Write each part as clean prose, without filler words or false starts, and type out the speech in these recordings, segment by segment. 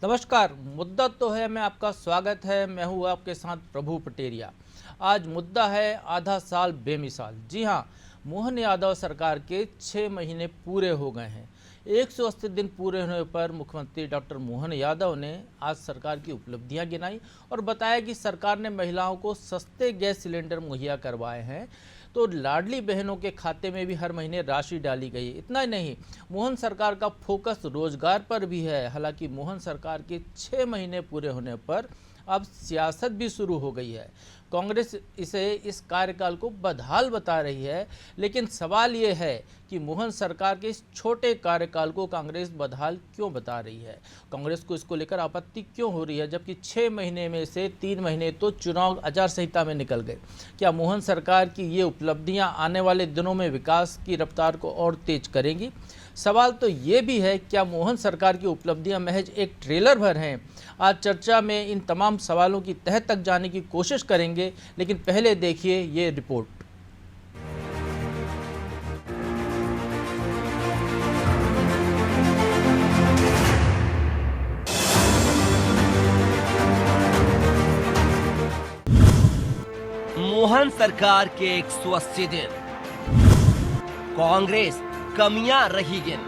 नमस्कार। मुद्दा तो है मैं आपका स्वागत है। मैं हूँ आपके साथ प्रभु पटेरिया। आज मुद्दा है आधा साल बेमिसाल। जी हाँ, मोहन यादव सरकार के 6 महीने पूरे हो गए हैं। 180 दिन पूरे होने पर मुख्यमंत्री डॉक्टर मोहन यादव ने आज सरकार की उपलब्धियां गिनाई और बताया कि सरकार ने महिलाओं को सस्ते गैस सिलेंडर मुहैया करवाए हैं। तो लाडली बहनों के खाते में भी हर महीने राशि डाली गई है। इतना ही नहीं, मोहन सरकार का फोकस रोजगार पर भी है। हालांकि मोहन सरकार के 6 महीने पूरे होने पर अब सियासत भी शुरू हो गई है। कांग्रेस इसे इस कार्यकाल को बदहाल बता रही है, लेकिन सवाल ये है कि मोहन सरकार के इस छोटे कार्यकाल को कांग्रेस बदहाल क्यों बता रही है। कांग्रेस को इसको लेकर आपत्ति क्यों हो रही है, जबकि 6 महीने में से 3 महीने तो चुनाव आचार संहिता में निकल गए। क्या मोहन सरकार की ये उपलब्धियां आने वाले दिनों में विकास की रफ्तार को और तेज करेंगी? सवाल तो ये भी है, क्या मोहन सरकार की उपलब्धियां महज एक ट्रेलर भर हैं? आज चर्चा में इन तमाम सवालों की तह तक जाने की कोशिश करेंगे, लेकिन पहले देखिए ये रिपोर्ट। मोहन सरकार के 180 दिन, कांग्रेस कमियां रही गिन।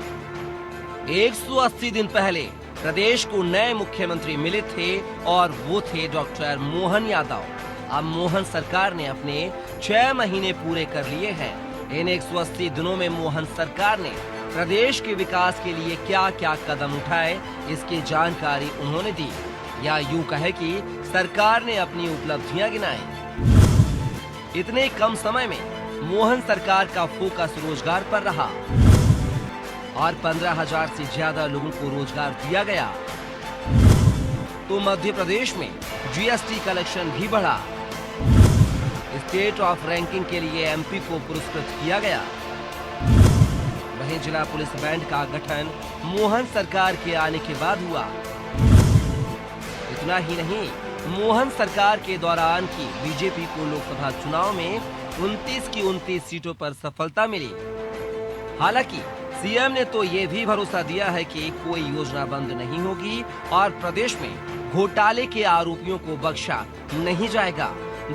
180 दिन पहले प्रदेश को नए मुख्यमंत्री मिले थे और वो थे डॉक्टर मोहन यादव। अब मोहन सरकार ने अपने 6 महीने पूरे कर लिए हैं। इन 180 दिनों में मोहन सरकार ने प्रदेश के विकास के लिए क्या क्या कदम उठाए, इसकी जानकारी उन्होंने दी, या यूं कहे कि सरकार ने अपनी उपलब्धियां गिनाई। इतने कम समय में मोहन सरकार का फोकस रोजगार पर रहा और 15,000 से ज्यादा लोगों को रोजगार दिया गया। तो मध्य प्रदेश में जीएसटी कलेक्शन भी बढ़ा। स्टेट ऑफ रैंकिंग के लिए एमपी को पुरस्कृत किया गया। वहीं जिला पुलिस बैंड का गठन मोहन सरकार के आने के बाद हुआ। इतना ही नहीं, मोहन सरकार के दौरान की बीजेपी को लोकसभा चुनाव में 29 की 29 सीटों पर सफलता मिली। हालांकि सीएम ने तो ये भी भरोसा दिया है कि कोई योजना बंद नहीं होगी और प्रदेश में घोटाले के आरोपियों को बख्शा नहीं जाएगा,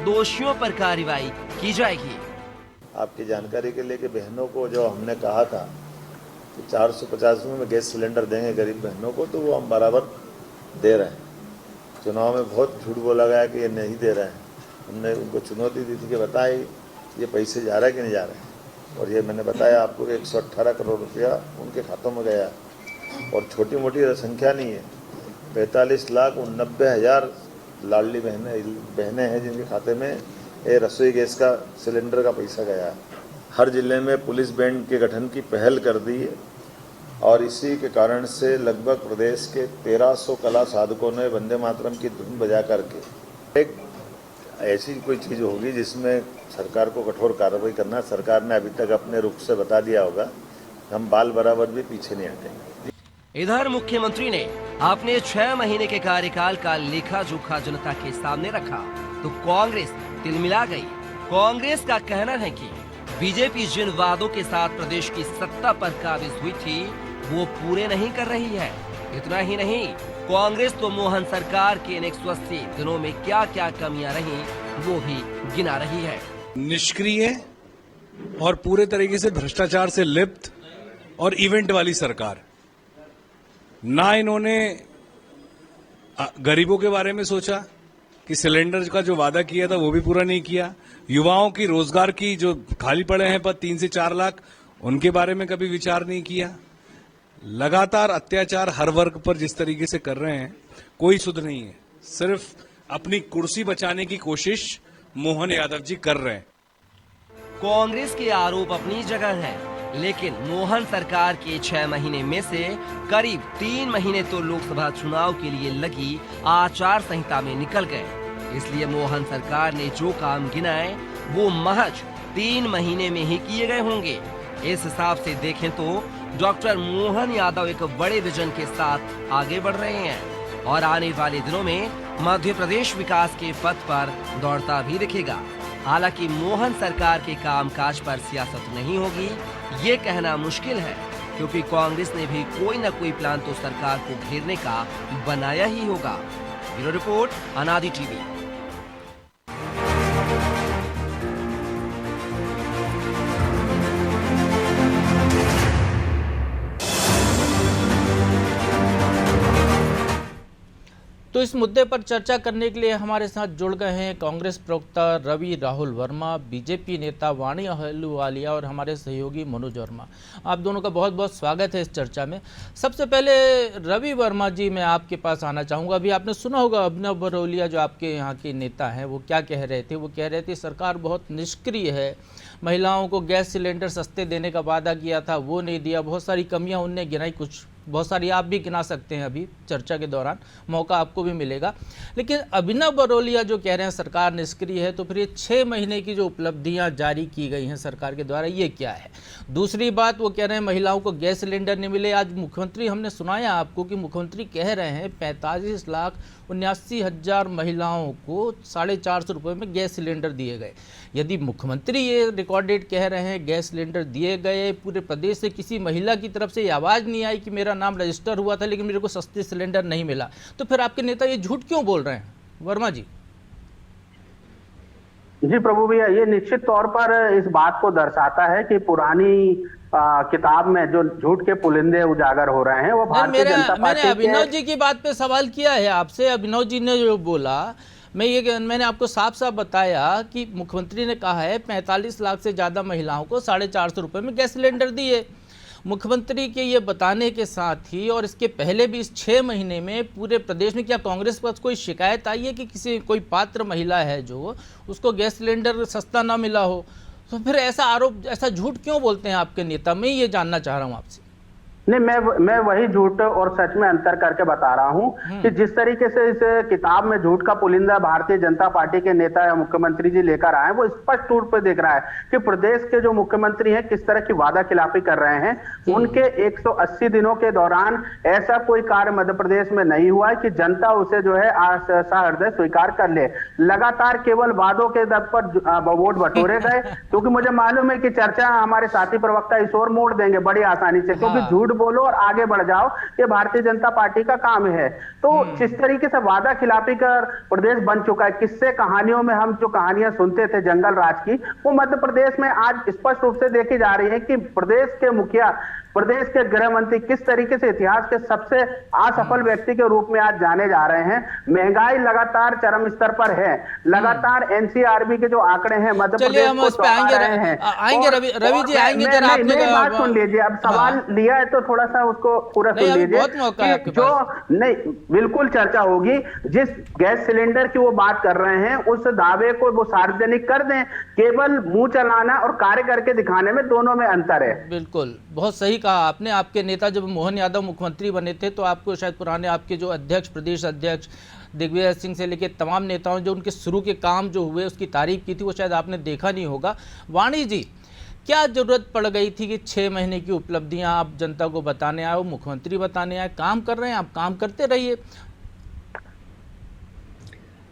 दोषियों पर कार्रवाई की जाएगी। आपकी जानकारी के लिए कि बहनों को जो हमने कहा था कि 450 में गैस सिलेंडर देंगे गरीब बहनों को, तो वो हम बराबर दे रहे हैं। चुनाव में बहुत झूठ बोला गया कि ये नहीं दे रहे हैं। हमने उनको चुनौती दी थी कि बताए ये पैसे जा रहा है कि नहीं जा रहे हैं, और ये मैंने बताया आपको कि 118 करोड़ रुपया उनके खातों में गया। और छोटी मोटी संख्या नहीं है, 45,90,000 लाडली बहनें हैं जिनके खाते में ये रसोई गैस का सिलेंडर का पैसा गया। हर जिले में पुलिस बैंड के गठन की पहल कर दी है और इसी के कारण से लगभग प्रदेश के 1300 कला साधकों ने वंदे मातरम की धुन बजा करके एक ऐसी कोई चीज़ होगी जिसमें सरकार को कठोर कार्रवाई करना। सरकार ने अभी तक अपने रुख से बता दिया होगा, हम बाल बराबर भी पीछे नहीं हटेंगे। इधर मुख्यमंत्री ने अपने 6 महीने के कार्यकाल का लेखा जोखा जनता के सामने रखा तो कांग्रेस तिलमिला गई। कांग्रेस का कहना है कि बीजेपी जिन वादों के साथ प्रदेश की सत्ता पर काबिज हुई थी वो पूरे नहीं कर रही है। इतना ही नहीं, कांग्रेस तो मोहन सरकार के इन 180 दिनों में क्या क्या कमियां रही वो भी गिना रही है। निष्क्रिय और पूरे तरीके से भ्रष्टाचार से लिप्त और इवेंट वाली सरकार। ना इन्होंने गरीबों के बारे में सोचा कि सिलेंडर का जो वादा किया था वो भी पूरा नहीं किया। युवाओं की रोजगार की जो खाली पड़े हैं पद 3 से 4 लाख, उनके बारे में कभी विचार नहीं किया। लगातार अत्याचार हर वर्ग पर जिस तरीके से कर रहे हैं, कोई सुध नहीं है। सिर्फ अपनी कुर्सी बचाने की कोशिश मोहन यादव जी कर रहे हैं। कांग्रेस के आरोप अपनी जगह है, लेकिन मोहन सरकार के 6 महीने में से करीब 3 महीने तो लोकसभा चुनाव के लिए लगी आचार संहिता में निकल गए। इसलिए मोहन सरकार ने जो काम गिनाए वो महज 3 महीने में ही किए गए होंगे। इस हिसाब से देखें तो डॉक्टर मोहन यादव एक बड़े विजन के साथ आगे बढ़ रहे हैं और आने वाले दिनों में मध्य प्रदेश विकास के पथ पर दौड़ता भी दिखेगा। हालांकि मोहन सरकार के कामकाज पर सियासत नहीं होगी, ये कहना मुश्किल है, क्योंकि कांग्रेस ने भी कोई न कोई प्लान तो सरकार को घेरने का बनाया ही होगा। ब्यूरो रिपोर्ट, अनादि टीवी। तो इस मुद्दे पर चर्चा करने के लिए हमारे साथ जुड़ गए हैं कांग्रेस प्रवक्ता रवि राहुल वर्मा, बीजेपी नेता वाणी अहलूवालिया और हमारे सहयोगी मनोज वर्मा। आप दोनों का बहुत बहुत स्वागत है इस चर्चा में। सबसे पहले रवि वर्मा जी, मैं आपके पास आना चाहूँगा। अभी आपने सुना होगा अभिनव बरोलिया जो आपके यहाँ के नेता हैं वो क्या कह रहे थे। वो कह रहे थे सरकार बहुत निष्क्रिय है, महिलाओं को गैस सिलेंडर सस्ते देने का वादा किया था वो नहीं दिया, बहुत सारी कमियाँ उनने गिनाई, कुछ बहुत सारी आप भी गिना सकते हैं, अभी चर्चा के दौरान मौका आपको भी मिलेगा। लेकिन अभिनव बरोलिया जो कह रहे हैं सरकार निष्क्रिय है, तो फिर ये 6 महीने की जो उपलब्धियां जारी की गई हैं सरकार के द्वारा, ये क्या है? दूसरी बात, वो कह रहे हैं महिलाओं को गैस सिलेंडर नहीं मिले। आज मुख्यमंत्री, हमने सुनाया आपको कि मुख्यमंत्री कह रहे हैं 45,79,000 महिलाओं को 450 रुपये में गैस सिलेंडर दिए गए। यदि मुख्यमंत्री ये रिकॉर्डेड कह रहे हैं गैस सिलेंडर दिए गए, पूरे प्रदेश से किसी महिला की तरफ से ये आवाज़ नहीं आई कि मेरा नाम रजिस्टर हुआ था लेकिन मेरे को सस्ते सिलेंडर नहीं मिला, तो फिर आपके नेता ये झूठ क्यों बोल रहे हैं? वर्मा जी। जी प्रभु भैया, ये निश्चित तौर पर इस बात को दर्शाता है कि पुरानी किताब में जो झूठ के पुलिंदे उजागर हो रहे हैं वो भारतीय जनता पार्टी। मैंने अभिनव जी की बात पे सवाल किया है आपसे। अभिनव जी ने जो बोला, मैंने आपको साफ साफ बताया कि मुख्यमंत्री ने कहा है 45 लाख से ज़्यादा महिलाओं को 450 रुपये में गैस सिलेंडर दिए। मुख्यमंत्री के ये बताने के साथ ही और इसके पहले भी इस 6 महीने में पूरे प्रदेश में क्या कांग्रेस पर कोई शिकायत आई है कि कोई पात्र महिला है जो उसको गैस सिलेंडर सस्ता ना मिला हो? तो फिर ऐसा आरोप, ऐसा झूठ क्यों बोलते हैं आपके नेता? मैं ये जानना चाह रहा हूँ आपसे। नहीं, मैं वही झूठ और सच में अंतर करके बता रहा हूं कि जिस तरीके से इस किताब में झूठ का पुलिंदा भारतीय जनता पार्टी के नेता या मुख्यमंत्री जी लेकर आए, वो स्पष्ट रूप पे दिख रहा है कि प्रदेश के जो मुख्यमंत्री हैं किस तरह की वादा खिलाफी कर रहे हैं। उनके 180 दिनों के दौरान ऐसा कोई कार्य मध्य प्रदेश में नहीं हुआ है कि जनता उसे जो है सहृदय स्वीकार कर ले। लगातार केवल वादों के दम पर वोट बटोरे गए, क्योंकि मुझे मालूम है कि चर्चा हमारे साथी प्रवक्ता इस ओर मोड़ देंगे बड़ी आसानी से, क्योंकि झूठ बोलो और आगे बढ़ जाओ, ये भारतीय जनता पार्टी का काम है। तो जिस तरीके से वादा खिलाफी कर प्रदेश बन चुका है, किस्से कहानियों में हम जो कहानियां सुनते थे जंगल राज की, वो मध्य प्रदेश में आज स्पष्ट रूप से देखी जा रही है कि प्रदेश के मुखिया, प्रदेश के गृह मंत्री किस तरीके से इतिहास के सबसे असफल व्यक्ति के रूप में आज जाने जा रहे हैं। महंगाई लगातार चरम स्तर पर है, लगातार एनसीआरबी के जो आंकड़े हैं मध्य प्रदेश को चौंका रहे हैं। आएंगे रवि जी, आएंगे जरा आपने बात सुन लीजिए। अब सवाल लिया है तो थोड़ा सा उसको पूरा सुन लीजिए। बहुत मौका है आपके पास। नहीं, बिल्कुल चर्चा होगी। जिस गैस सिलेंडर की वो बात कर रहे हैं उस दावे को वो सार्वजनिक कर दें। केवल मुंह चलाना और कार्य करके दिखाने में दोनों में अंतर है। बिल्कुल, बहुत सही कहा आपने। आपके नेता जब मोहन यादव मुख्यमंत्री बने थे तो आपको शायद पुराने आपके जो अध्यक्ष, प्रदेश अध्यक्ष दिग्विजय सिंह से लेकर तमाम नेताओं जो उनके शुरू के काम जो हुए उसकी तारीफ की थी, वो शायद आपने देखा नहीं होगा। वाणी जी, क्या जरूरत पड़ गई थी कि 6 महीने की उपलब्धियां आप जनता को बताने आए, मुख्यमंत्री बताने आए? काम कर रहे हैं आप, काम करते रहिए।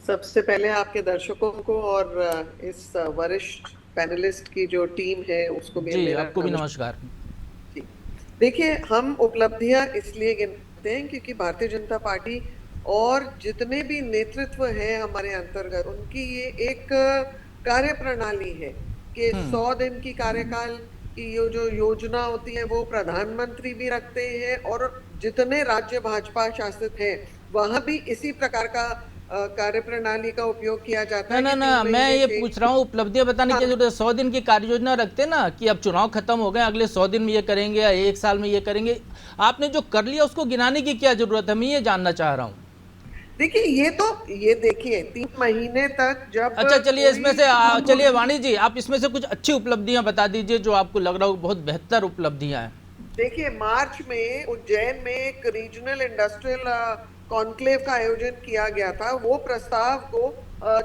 सबसे पहले आपके दर्शकों को और इस वरिष्ठ पैनलिस्ट की जो टीम है उसको भी जी, आपको भी नमस्कार। देखिए, हम उपलब्धियां इसलिए गिनते हैं क्योंकि भारतीय जनता पार्टी और जितने भी नेतृत्व है हमारे अंतर्गत, उनकी ये एक कार्य प्रणाली है कि 100 दिन की कार्यकाल की ये जो योजना होती है वो प्रधानमंत्री भी रखते हैं और जितने राज्य भाजपा शासित हैं वहां भी इसी प्रकार का कार्य प्रणाली का उपयोग किया जाता है। ना, मैं ये पूछ रहा हूँ, उपलब्धियां बताने की जरूरत है। 100 दिन की कार्य योजना रखते ना कि अब चुनाव खत्म हो गए, अगले 100 दिन में ये करेंगे या 1 साल में ये करेंगे। आपने जो कर लिया उसको गिनाने की क्या जरूरत है? मैं ये जानना चाह रहा हूँ। देखिए, ये देखिए 3 महीने तक जब, अच्छा चलिए, इसमें से चलिए वाणी जी, आप इसमें से कुछ अच्छी उपलब्धियां बता दीजिए जो आपको लग रहा हो बहुत बेहतर उपलब्धियां हैं। देखिए, मार्च में उज्जैन में एक रीजनल इंडस्ट्रियल कॉन्क्लेव का आयोजन किया गया था। वो प्रस्ताव को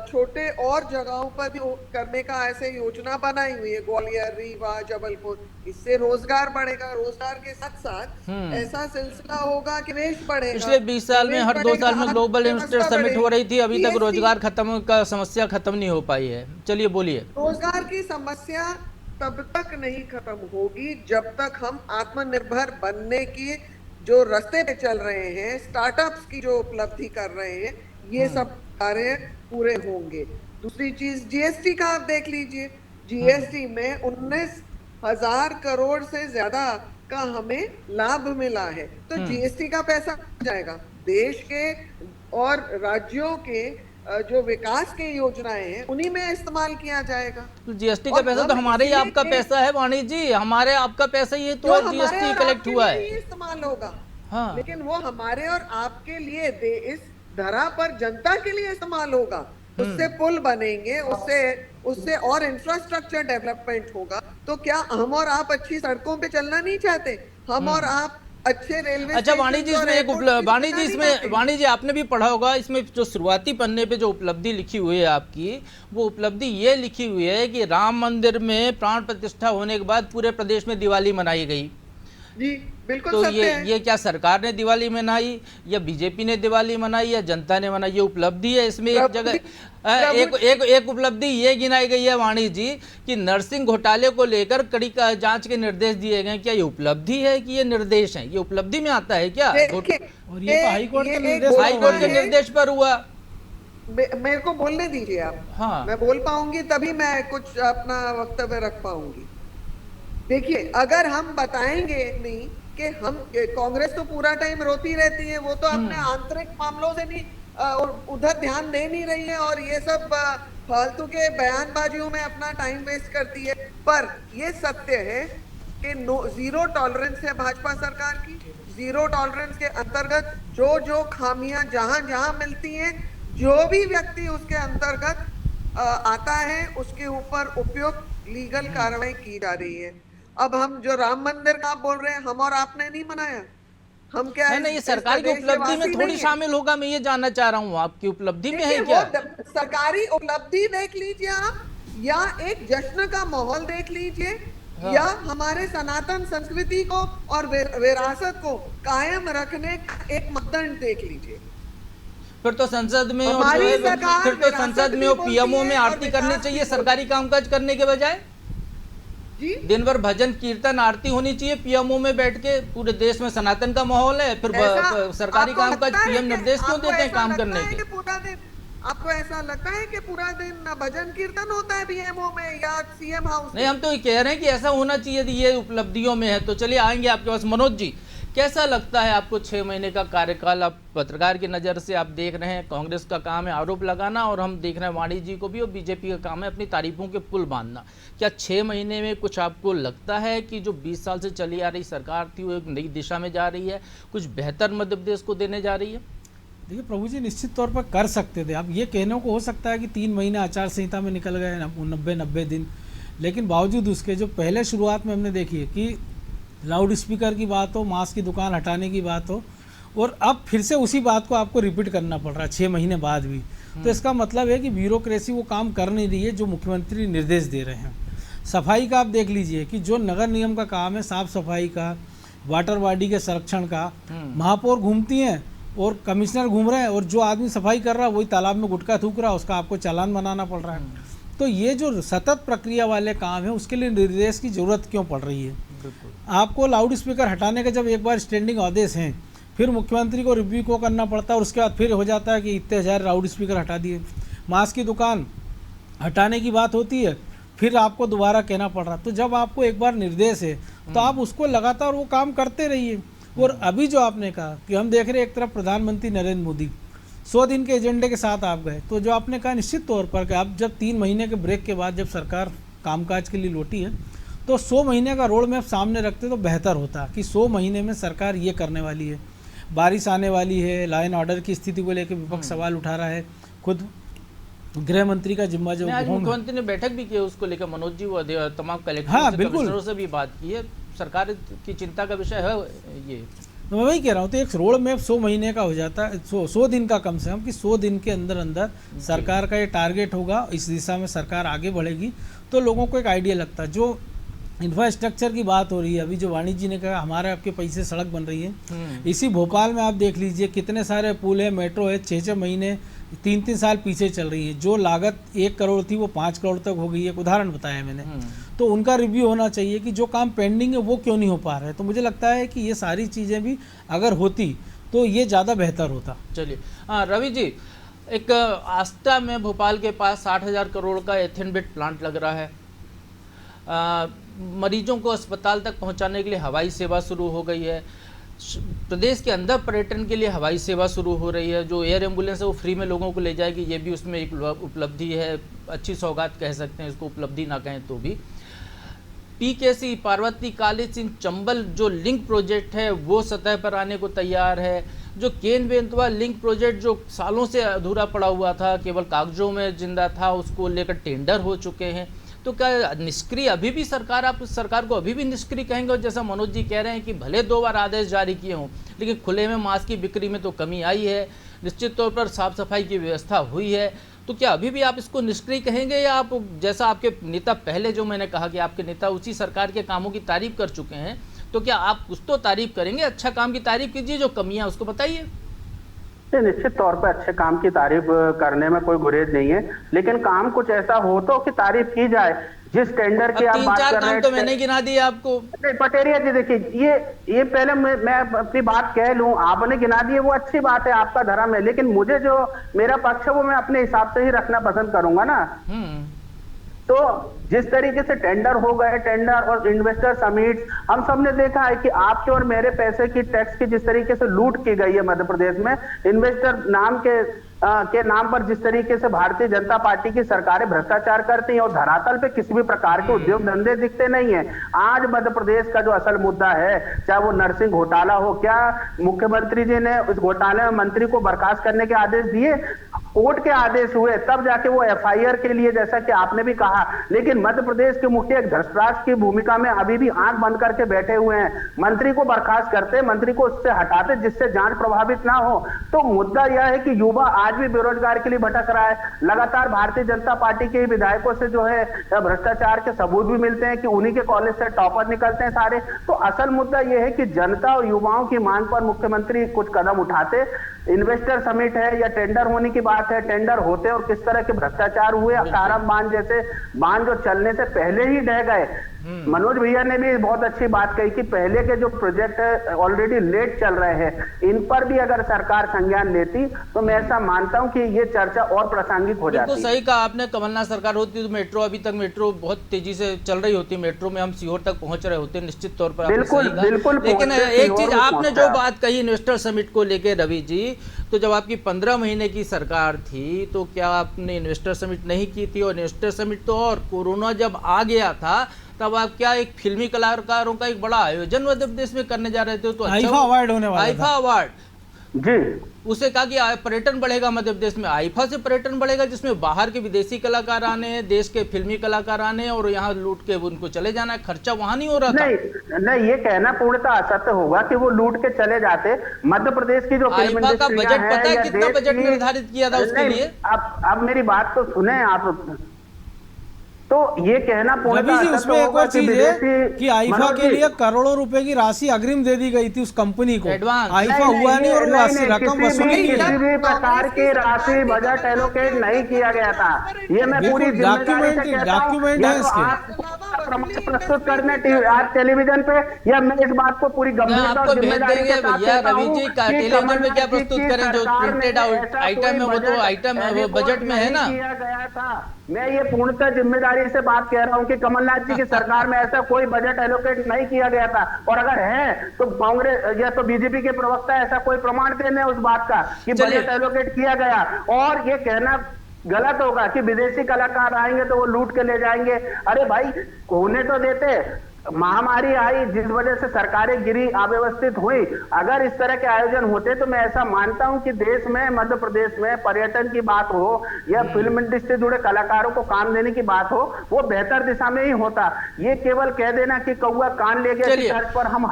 छोटे और जगहों पर भी करने का ऐसे योजना बनाई हुई है, ग्वालियर, रीवा, जबलपुर। इससे रोजगार बढ़ेगा, रोजगार के साथ साथ ऐसा सिलसिला होगा कि निवेश बढ़ेगा। पिछले 20 साल में हर 2 साल में ग्लोबल इन्वेस्टर समिट हो रही थी, अभी तक रोजगार खत्म का समस्या खत्म नहीं हो पाई है। चलिए बोलिए। रोजगार की समस्या तब तक नहीं खत्म होगी जब तक हम आत्मनिर्भर बनने की जो रास्ते पे चल रहे हैं, स्टार्टअप्स की जो उपलब्धि कर रहे हैं, ये सब कार्य पूरे होंगे। दूसरी चीज जीएसटी का आप देख लीजिए, जीएसटी में 19,000 करोड़ से ज्यादा का हमें लाभ मिला है। तो जीएसटी का पैसा जाएगा देश के और राज्यों के जो विकास की योजनाएं हैं उन्हीं में इस्तेमाल किया जाएगा। तो जीएसटी का पैसा तो हमारे ही आपका पैसा है वाणी जी, हमारे आपका पैसा ही तो जीएसटी कलेक्ट हुआ है, इस्तेमाल होगा। हाँ। लेकिन वो हमारे और आपके लिए इस धरा पर जनता के लिए इस्तेमाल होगा। उससे पुल बनेंगे, उससे और इंफ्रास्ट्रक्चर डेवलपमेंट होगा। तो क्या हम और आप अच्छी सड़कों पे चलना नहीं चाहते? हम और आप अच्छे रेलवे। अच्छा वाणी जी, इसमें एक वाणी जी आपने भी पढ़ा होगा, इसमें जो शुरुआती पन्ने पे जो उपलब्धि लिखी हुई है आपकी, वो उपलब्धि ये लिखी हुई है कि राम मंदिर में प्राण प्रतिष्ठा होने के बाद पूरे प्रदेश में दिवाली मनाई गई। जी बिल्कुल। तो सत्य है। ये क्या सरकार ने दिवाली मनाई या बीजेपी ने दिवाली मनाई या जनता ने मनाई? ये उपलब्धि है। इसमें एक जगह एक उपलब्धि ये गिनाई गई है वाणी जी कि नरसिंह घोटाले को लेकर कड़ी जांच के निर्देश दिए गए। क्या ये उपलब्धि है कि ये निर्देश है? ये उपलब्धि में आता है क्या? और ये तो हाईकोर्ट के निर्देश पर हुआ। मेरे को बोलने दीजिए आप। हाँ। मैं बोल पाऊंगी तभी मैं कुछ अपना वक्तव्य रख पाऊंगी। देखिए, अगर हम बताएंगे नहीं कि हम, कांग्रेस तो पूरा टाइम रोती रहती है, वो तो अपने आंतरिक मामलों से नहीं उधर ध्यान दे नहीं रही है और ये सब फालतू के बयानबाजियों में अपना टाइम वेस्ट करती है। पर ये सत्य है कि जीरो टॉलरेंस है भाजपा सरकार की। जीरो टॉलरेंस के अंतर्गत जो खामियां जहां मिलती हैं, जो भी व्यक्ति उसके अंतर्गत आता है, उसके ऊपर उपयुक्त लीगल कार्रवाई की जा रही है। अब हम जो राम मंदिर का बोल रहे हैं, हम और आपने नहीं मनाया। हम क्या है, नहीं, ये सरकार की उपलब्धि में थोड़ी शामिल होगा। मैं ये जानना चाह रहा हूँ, आपकी उपलब्धि में है क्या? सरकारी उपलब्धि देख लीजिए आप, या एक जश्न का माहौल देख लीजिए, या हमारे सनातन संस्कृति को और विरासत को कायम रखने का एक मापदंड देख लीजिए। फिर तो संसद में पीएमओ में आरती करनी चाहिए सरकारी कामकाज करने के बजाय। दिन भर भजन कीर्तन आरती होनी चाहिए पीएमओ में बैठ के। पूरे देश में सनातन का माहौल है, फिर सरकारी कामकाज पीएम निर्देश क्यों देते हैं काम करने के? पूरा दिन आपको ऐसा लगता है कि पूरा दिन भजन कीर्तन होता है पीएमओ में या सीएम हाउस? नहीं, हम तो ये कह रहे हैं कि ऐसा होना चाहिए। ये उपलब्धियों में है। तो चलिए आएंगे आपके पास। मनोज जी, कैसा लगता है आपको 6 महीने का कार्यकाल? आप पत्रकार की नज़र से आप देख रहे हैं, कांग्रेस का काम है आरोप लगाना, और हम देख रहे हैं वाणी जी को भी, और बीजेपी का काम है अपनी तारीफों के पुल बांधना। क्या 6 महीने में कुछ आपको लगता है कि जो 20 साल से चली आ रही सरकार थी वो एक नई दिशा में जा रही है, कुछ बेहतर मध्य प्रदेश को देने जा रही है? देखिए प्रभु जी, निश्चित तौर पर कर सकते थे। अब ये कहने को हो सकता है कि 3 महीने आचार संहिता में निकल गए, 90 दिन, लेकिन बावजूद उसके जो पहले शुरुआत में हमने देखी है कि लाउड स्पीकर की बात हो, मास्क की दुकान हटाने की बात हो, और अब फिर से उसी बात को आपको रिपीट करना पड़ रहा है 6 महीने बाद भी। तो इसका मतलब है कि ब्यूरोक्रेसी वो काम कर नहीं रही है जो मुख्यमंत्री निर्देश दे रहे हैं। सफाई का आप देख लीजिए कि जो नगर निगम का काम है, साफ सफाई का, वाटर बॉडी के संरक्षण का, महापौर घूमती हैं और कमिश्नर घूम रहे हैं, और जो आदमी सफाई कर रहा है वही तालाब में गुटखा थूक रहा है, उसका आपको चालान बनाना पड़ रहा है। तो ये जो सतत प्रक्रिया वाले काम है, उसके लिए निर्देश की जरूरत क्यों पड़ रही है? आपको लाउड स्पीकर हटाने के जब एक बार स्टैंडिंग आदेश हैं, फिर मुख्यमंत्री को रिव्यू को करना पड़ता है, और उसके बाद फिर हो जाता है कि इतने 1000 लाउड स्पीकर हटा दिए। मास्क की दुकान हटाने की बात होती है, फिर आपको दोबारा कहना पड़ रहा। तो जब आपको एक बार निर्देश है तो आप उसको लगातार वो काम करते रहिए। और अभी जो आपने कहा कि हम देख रहे हैं, एक तरफ प्रधानमंत्री नरेंद्र मोदी 100 दिन के एजेंडे के साथ आप गए, तो जो आपने कहा निश्चित तौर पर कि अब जब 3 महीने के ब्रेक के बाद जब सरकार कामकाज के लिए लौटी है, तो 100 महीने का रोड मैप सामने रखते तो बेहतर होता कि 100 महीने में सरकार ये करने वाली है। बारिश आने वाली है, लॉ एंड ऑर्डर की स्थिति को लेकर विपक्ष सवाल उठा रहा है, खुद गृह मंत्री का जिम्मा जो मुख्यमंत्री ने बैठक भी की उसको लेकर, मनोज जी, वो तमाम कलेक्टरों से भी बात की है। सरकार की चिंता का विषय है ये। तो मैं वही कह रहा हूँ, तो एक रोड मैप 100 महीने का हो जाता है, 100 दिन का कम से कम, कि 100 दिन के अंदर अंदर सरकार का ये टारगेट होगा, इस दिशा में सरकार आगे बढ़ेगी, तो लोगों को एक आइडिया लगता है। जो इंफ्रास्ट्रक्चर की बात हो रही है, अभी जो वाणी जी ने कहा हमारे आपके पैसे सड़क बन रही है, इसी भोपाल में आप देख लीजिए कितने सारे पुल है, मेट्रो है, 6-6 महीने 3-3 साल पीछे चल रही है। जो लागत 1 करोड़ थी वो 5 करोड़ तक हो गई है, एक उदाहरण बताया मैंने। तो उनका रिव्यू होना चाहिए कि जो काम पेंडिंग है वो क्यों नहीं हो पा रहे। तो मुझे लगता है कि ये सारी चीज़ें भी अगर होती तो ये ज़्यादा बेहतर होता। चलिए, हाँ रवि जी, एक आस्था में भोपाल के पास 60,000 करोड़ का एथेन बेड प्लांट लग रहा है। मरीजों को अस्पताल तक पहुंचाने के लिए हवाई सेवा शुरू हो गई है। प्रदेश के अंदर पर्यटन के लिए हवाई सेवा शुरू हो रही है। जो एयर एम्बुलेंस है वो फ्री में लोगों को ले जाएगी, ये भी उसमें एक उपलब्धि है, अच्छी सौगात कह सकते हैं इसको, उपलब्धि ना कहें तो भी। पीकेसी पार्वती काली सिंह चंबल जो लिंक प्रोजेक्ट है वो सतह पर आने को तैयार है। जो केन बेंतवा लिंक प्रोजेक्ट जो सालों से अधूरा पड़ा हुआ था, केवल कागजों में जिंदा था, उसको लेकर टेंडर हो चुके हैं। तो क्या निष्क्रिय अभी भी सरकार, आप सरकार को अभी भी निष्क्रिय कहेंगे? और जैसा मनोज जी कह रहे हैं कि भले 2 बार आदेश जारी किए हों, लेकिन खुले में मास्क की बिक्री में तो कमी आई है, निश्चित तौर पर साफ सफाई की व्यवस्था हुई है। तो क्या अभी भी आप इसको निष्क्रिय कहेंगे, या आप जैसा आपके नेता पहले, जो मैंने कहा कि आपके नेता उसी सरकार के कामों की तारीफ कर चुके हैं, तो क्या आप कुछ तो तारीफ करेंगे? अच्छा काम की तारीफ कीजिए, जो कमियां उसको बताइए। निश्चित तौर पर अच्छे काम की तारीफ करने में कोई गुरेज नहीं है, लेकिन काम कुछ ऐसा हो तो कि तारीफ की जाए। जिस टेंडर की आप बात कर रहे हैं, तो मैंने गिना दिया आपको। नहीं पटेरिया जी, देखिए ये पहले मैं अपनी बात कह लूं, आपने गिना दिए वो अच्छी बात है, आपका धर्म है, लेकिन मुझे जो मेरा पक्ष है वो मैं अपने हिसाब से ही रखना पसंद करूंगा ना। तो जिस तरीके से टेंडर हो गए, टेंडर और इन्वेस्टर समिट, हम सब ने देखा है कि आपके और मेरे पैसे की टैक्स की जिस तरीके से लूट की गई है मध्य प्रदेश में, इन्वेस्टर नाम के नाम पर जिस तरीके से भारतीय जनता पार्टी की सरकारें भ्रष्टाचार करती हैं और धरातल पे किसी भी प्रकार के उद्योग धंधे दिखते नहीं है। आज मध्य प्रदेश का जो असल मुद्दा है, चाहे वो नर्सिंग घोटाला हो, क्या मुख्यमंत्री जी ने उस घोटाले में मंत्री को बर्खास्त करने के आदेश दिए? कोर्ट के आदेश हुए तब जाके वो एफआईआर के लिए, जैसा कि आपने भी कहा, लेकिन मध्य प्रदेश के मुखिया एक धृतराष्ट्र की भूमिका में अभी भी आंख बंद करके बैठे हुए हैं। मंत्री को बर्खास्त करते, मंत्री को उससे हटाते जिससे जांच प्रभावित ना हो। तो मुद्दा यह है कि युवा आज भी बेरोजगार के लिए भटक रहा है। लगातार भारतीय जनता पार्टी के विधायकों से जो है भ्रष्टाचार के सबूत भी मिलते हैं कि उन्हीं के कॉलेज से टॉपर निकलते हैं सारे। तो असल मुद्दा यह है कि जनता और युवाओं की मांग पर मुख्यमंत्री कुछ कदम उठाते। इन्वेस्टर समिट है या टेंडर होने की बात है, टेंडर होते और किस तरह के भ्रष्टाचार हुए, काराम बांध जैसे बांध जो चलने से पहले ही ढह गए। मनोज भैया ने भी बहुत अच्छी बात कही कि पहले के जो प्रोजेक्ट है ऑलरेडी लेट चल रहे हैं, इन पर भी अगर सरकार संज्ञान लेती तो मैं ऐसा मानता हूं कि ये चर्चा और प्रासंगिक हो जाती। तो सही कहा आपने, कमलनाथ सरकार होती तो मेट्रो, अभी तक मेट्रो बहुत तेजी से चल रही होती, मेट्रो में हम सीहोर तक पहुंच रहे होते, निश्चित तौर पर। बिल्कुल बिल्कुल। लेकिन एक चीज आपने जो बात कही इन्वेस्टर समिट को लेके रवि जी, तो जब आपकी 15 महीने की सरकार थी तो क्या आपने इन्वेस्टर समिट नहीं की थी? और इन्वेस्टर समिट तो, और कोरोना जब आ गया था तब आप क्या एक फिल्मी कलाकारों का एक बड़ा आयोजन मध्य प्रदेश में करने जा रहे थे, तो आईफा अवार्ड होने वाला था। आईफा अवार्ड जी, उसे कहा कि पर्यटन बढ़ेगा मध्य प्रदेश में। आईफा से पर्यटन बढ़ेगा जिसमें बाहर के विदेशी कलाकार आने हैं, देश के फिल्मी कलाकार आने हैं और यहाँ लूट के उनको चले जाना है, खर्चा वहां नहीं हो रहा था। नहीं, ये कहना पूर्णतः असत्य होगा कि वो लूट के चले जाते। मध्य प्रदेश की जो फिल्म आईफा का बजट पता है कितना बजट निर्धारित किया था उसके लिए? अब मेरी बात तो सुने आप। तो ये कहना पूर्णतः असत्य उसमें एक और चीज है कि आईफा के लिए करोड़ों रुपए की राशि अग्रिम दे दी गई थी उस कंपनी को। आईफा हुआ नहीं और वो रकम वसूली की। किसी भी प्रकार की राशि बजट एलोकेट नहीं किया गया था। ये मैं पूरी डॉक्यूमेंट है इसके प्रस्तुत करने आज टेलीविजन पे, या मैं इस बात को पूरी गंभीरता और जिम्मेदारी के साथ कहता हूं रवि जी का टेलीविजन में क्या प्रस्तुत करें, जो प्रिंटेड आइटम है वो तो आइटम बजट में है ना। किया गया था। मैं ये पूर्णतः जिम्मेदारी से बात कह रहा हूं कि कमलनाथ जी की सरकार में ऐसा कोई बजट एलोकेट नहीं किया गया था, और अगर है तो कांग्रेस या तो बीजेपी के प्रवक्ता ऐसा कोई प्रमाण देने उस बात का कि बजट एलोकेट किया गया। और ये कहना गलत होगा कि विदेशी कलाकार आएंगे तो वो लूट के ले जाएंगे। अरे भाई, होने तो देते। महामारी आई जिस वजह से सरकारें गिरी, अव्यवस्थित हुई, अगर इस तरह के आयोजन होते तो मैं ऐसा मानता हूं कि देश में, मध्य प्रदेश में पर्यटन की बात हो या फिल्म इंडस्ट्री से जुड़े कलाकारों को काम देने की बात हो, वो बेहतर दिशा में ही होता। ये केवल कह देना कि कौआ कान ले गया की तर्ज पर हम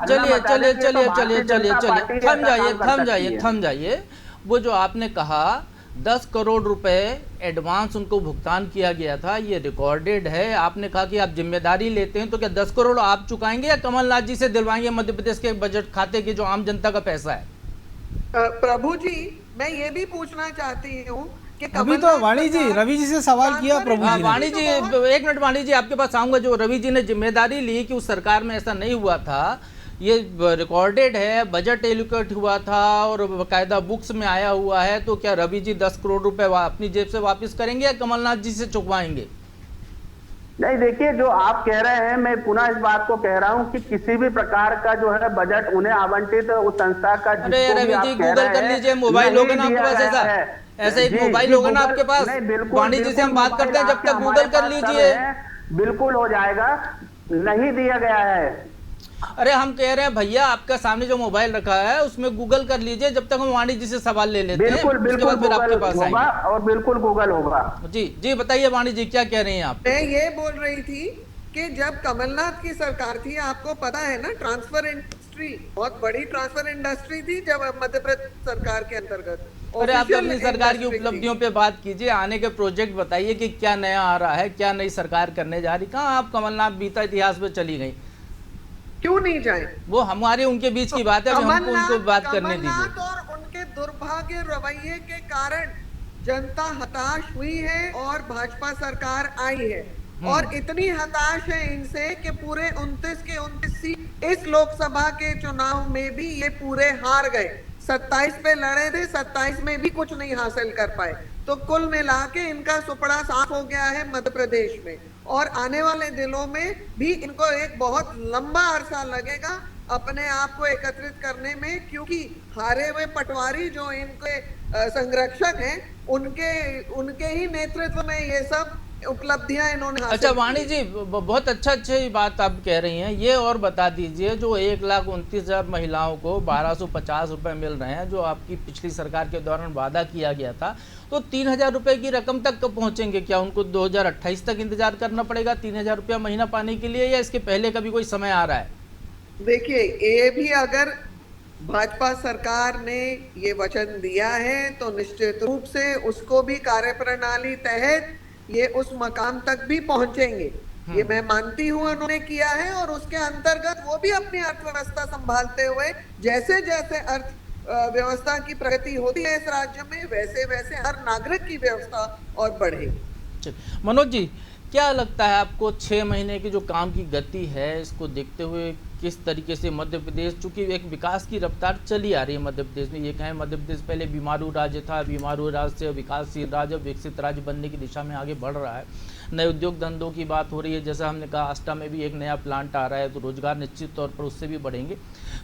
थम जाइए। वो जो आपने कहा 10 करोड़ रुपए एडवांस उनको भुगतान किया गया था, ये रिकॉर्डेड है। आपने कहा कि आप जिम्मेदारी लेते हैं, तो क्या 10 करोड़ आप चुकाएंगे या कमलनाथ जी से दिलवाएंगे मध्य प्रदेश के बजट खाते के जो आम जनता का पैसा है? प्रभु जी, मैं ये भी पूछना चाहती हूँ कि अभी तो वाणी जी, रवि जी से सवाल किया प्रभु जी ने। वाणी जी, एक मिनट वाणी जी, आपके पास आऊंगा। जो रवि जी ने जिम्मेदारी ली कि उस सरकार में ऐसा नहीं हुआ था, ये रिकॉर्डेड है, बजट एलोकेट हुआ था और बाकायदा बुक्स में आया हुआ है, तो क्या रवि जी 10 करोड़ रुपए अपनी जेब से वापस करेंगे या कमलनाथ जी से चुकवाएंगे? नहीं, देखिए, जो आप कह रहे हैं, मैं पुनः इस बात को कह रहा हूं कि किसी भी प्रकार का जो है बजट उन्हें आवंटित उस संस्था का, अरे रवि जी, गूगल कर लीजिए, मोबाइल होगा ना आपके पास, ऐसा एक मोबाइल होगा ना आपके पास, वाणी जी से हम बात करते हैं, जब तक गूगल कर लीजिए। बिल्कुल हो जाएगा, नहीं दिया गया है। अरे हम कह रहे हैं भैया, आपका सामने जो मोबाइल रखा है उसमें गूगल कर लीजिए, जब तक हम वाणी जी से सवाल ले लेते हैं, बिल्कुल उसके बाद फिर आपके पास होगा और बिल्कुल गूगल होगा। जी जी, बताइए वाणी जी, क्या कह रही हैं आप? मैं ये बोल रही थी कि जब कमलनाथ की सरकार थी, आपको पता है ना, ट्रांसफर इंडस्ट्री, बहुत बड़ी ट्रांसफर इंडस्ट्री थी जब मध्य प्रदेश सरकार के अंतर्गत। अरे आप अपनी सरकार की उपलब्धियों पे बात कीजिए, आने के प्रोजेक्ट बताइए कि क्या नया आ रहा है, क्या नई सरकार करने जा रही। कहाँ आप कमलनाथ बीता इतिहास में चली गई? क्यों नहीं जाए? वो हमारे उनके बीच की बात है, हमको उनको बात करने दीजिए। कमलनाथ और उनके दुर्भाग्य रवैये के कारण जनता हताश हुई है और भाजपा सरकार आई है, और इतनी हताश है इनसे कि पूरे 29 के 29 सीट इस लोकसभा के चुनाव में भी ये पूरे हार गए। 27 पे लड़े थे, 27 में भी कुछ नहीं हासिल कर पाए। तो कुल मिला के इनका सुपड़ा साफ हो गया है मध्य प्रदेश में, और आने वाले दिनों में भी इनको एक बहुत लंबा अरसा लगेगा अपने आप को एकत्रित करने में, क्योंकि हारे हुए पटवारी जो इनके संरक्षक हैं, उनके ही नेतृत्व में ये सब उपलब्धियां इन्होंने हासिल अच्छा वाणी जी, बहुत अच्छी बात आप कह रही हैं। ये और बता दीजिए, जो 1,29,000 महिलाओं को 1,250 रुपए मिल रहे हैं, जो आपकी पिछली सरकार के दौरान वादा किया गया था, तो 3,000 रुपए की रकम तक कब पहुंचेंगे? क्या उनको 2028 तक इंतजार करना पड़ेगा 3,000 रुपया महीना पाने के लिए, या इसके पहले कभी कोई समय आ रहा है? देखिए, ये भी अगर भाजपा सरकार ने ये वचन दिया है तो निश्चित रूप से उसको भी कार्यप्रणाली तहत ये उस मकाम तक भी पहुंचेंगे, ये मैं मानती हूं उन्होंने किया है। और उसके अंतर्गत वो भी अपनी अर्थव्यवस्था संभालते हुए, जैसे जैसे व्यवस्था की प्रगति होती है इस राज्य में, वैसे वैसे हर नागरिक की व्यवस्था और बढ़ेगी। मनोज जी, क्या लगता है आपको 6 महीने की जो काम की गति है, इसको देखते हुए किस तरीके से मध्य प्रदेश, चूंकि एक विकास की रफ्तार चली आ रही है मध्य प्रदेश में, ये कहें मध्य प्रदेश पहले बीमारू राज्य था, बीमारू राज्य से विकासशील राज्य, विकसित राज्य बनने की दिशा में आगे बढ़ रहा है। नए उद्योग धंधों की बात हो रही है, जैसा हमने कहा आष्टा में भी एक नया प्लांट आ रहा है, तो रोजगार निश्चित तौर पर उससे भी बढ़ेंगे।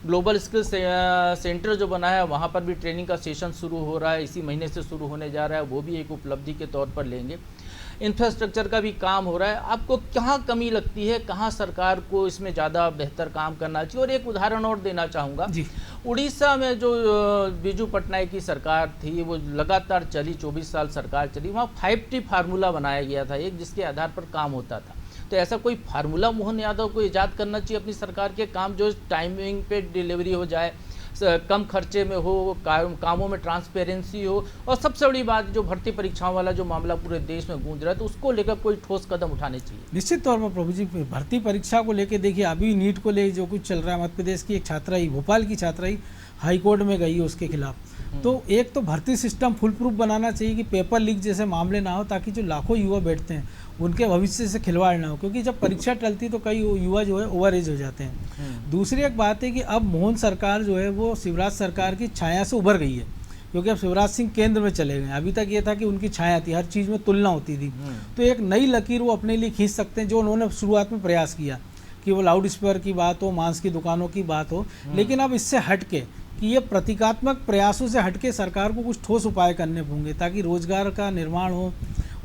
ग्लोबल स्किल सेंटर जो बना है, वहाँ पर भी ट्रेनिंग का सेशन शुरू हो रहा है, इसी महीने से शुरू होने जा रहा है, वो भी एक उपलब्धि के तौर पर लेंगे। इंफ्रास्ट्रक्चर का भी काम हो रहा है। आपको कहाँ कमी लगती है, कहाँ सरकार को इसमें ज़्यादा बेहतर काम करना चाहिए? और एक उदाहरण और देना चाहूँगा, उड़ीसा में जो बीजू पटनायक की सरकार थी, वो लगातार चली, 24 साल सरकार चली, वहाँ 5T फार्मूला बनाया गया था एक, जिसके आधार पर काम होता था। तो ऐसा कोई फार्मूला मोहन यादव को ईजाद करना चाहिए अपनी सरकार के, काम जो टाइमिंग पे डिलीवरी हो जाए, कम खर्चे में हो, कामों में ट्रांसपेरेंसी हो, और सबसे बड़ी बात जो भर्ती परीक्षाओं वाला जो मामला पूरे देश में गूंज रहा है, तो उसको लेकर कोई ठोस कदम उठाने चाहिए। निश्चित तौर पर प्रभु जी, भर्ती परीक्षा को लेकर देखिए, अभी नीट को ले जो कुछ चल रहा है, मध्य प्रदेश की एक छात्रा ही, भोपाल की छात्रा ही हाई कोर्ट में गई उसके खिलाफ। तो एक तो भर्ती सिस्टम फुल प्रूफ बनाना चाहिए कि पेपर लीक जैसे मामले ना हो, ताकि जो लाखों युवा बैठते हैं उनके भविष्य से खिलवाड़ ना हो, क्योंकि जब परीक्षा टलती तो कई युवा जो है ओवर एज हो जाते हैं। दूसरी एक बात है कि अब मोहन सरकार जो है वो शिवराज सरकार की छाया से उभर गई है, क्योंकि अब शिवराज सिंह केंद्र में चले गए। अभी तक ये था कि उनकी छाया थी, हर चीज़ में तुलना होती थी। तो एक नई लकीर वो अपने लिए खींच सकते हैं, जो उन्होंने शुरुआत में प्रयास किया कि वो लाउड स्पीकर की बात हो, मांस की दुकानों की बात हो, लेकिन अब इससे हट के कि ये प्रतीकात्मक प्रयासों से हटके सरकार को कुछ ठोस उपाय करने होंगे, ताकि रोजगार का निर्माण हो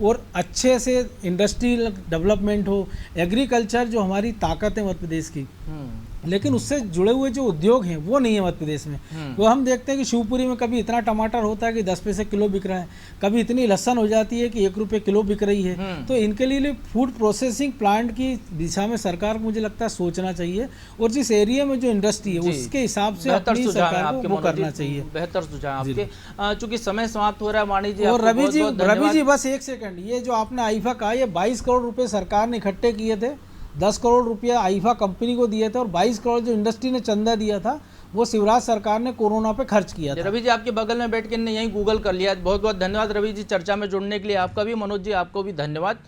और अच्छे से इंडस्ट्रियल डेवलपमेंट हो। एग्रीकल्चर जो हमारी ताकत है मध्य प्रदेश की, लेकिन उससे जुड़े हुए जो उद्योग हैं वो नहीं है मध्य प्रदेश में। वो हम देखते हैं कि शिवपुरी में कभी इतना टमाटर होता है कि 10 पैसे किलो बिक रहा है, कभी इतनी लहसुन हो जाती है कि 1 रुपये किलो बिक रही है। तो इनके लिए फूड प्रोसेसिंग प्लांट की दिशा में सरकार को मुझे लगता है सोचना चाहिए, और जिस एरिया में जो इंडस्ट्री है उसके हिसाब से अपनी सरकार को वो करना चाहिए। बेहतर सुझाव आपके। चूंकि समय समाप्त हो रहा है वाणी जी, और आपको रवि जी, बहुत-बहुत धन्यवाद। रवि जी बस एक सेकंड, ये जो आपने आईफा कहा, ये 22 करोड़ रुपए सरकार ने इकट्ठे किए थे, 10 करोड़ रुपया आईफा कंपनी को दिए थे, और 22 करोड़ जो इंडस्ट्री ने चंदा दिया था वो शिवराज सरकार ने कोरोना पे खर्च किया था। रवि जी आपके बगल में बैठ के ने यही गूगल कर लिया। बहुत बहुत धन्यवाद रवि जी चर्चा में जुड़ने के लिए। आपका भी मनोज जी, आपको भी धन्यवाद।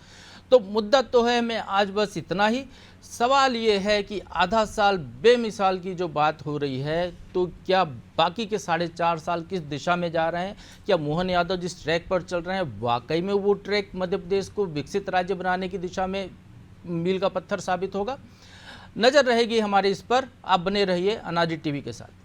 तो मुद्दा तो है, मैं आज बस इतना ही। सवाल ये है कि आधा साल बेमिसाल की जो बात हो रही है, तो क्या बाकी के 4.5 साल किस दिशा में जा रहे हैं? क्या मोहन यादव जिस ट्रैक पर चल रहे हैं वाकई में वो ट्रैक मध्य प्रदेश को विकसित राज्य बनाने की दिशा में मील का पत्थर साबित होगा? नज़र रहेगी हमारे इस पर। आप बने रहिए अनाजी टीवी के साथ।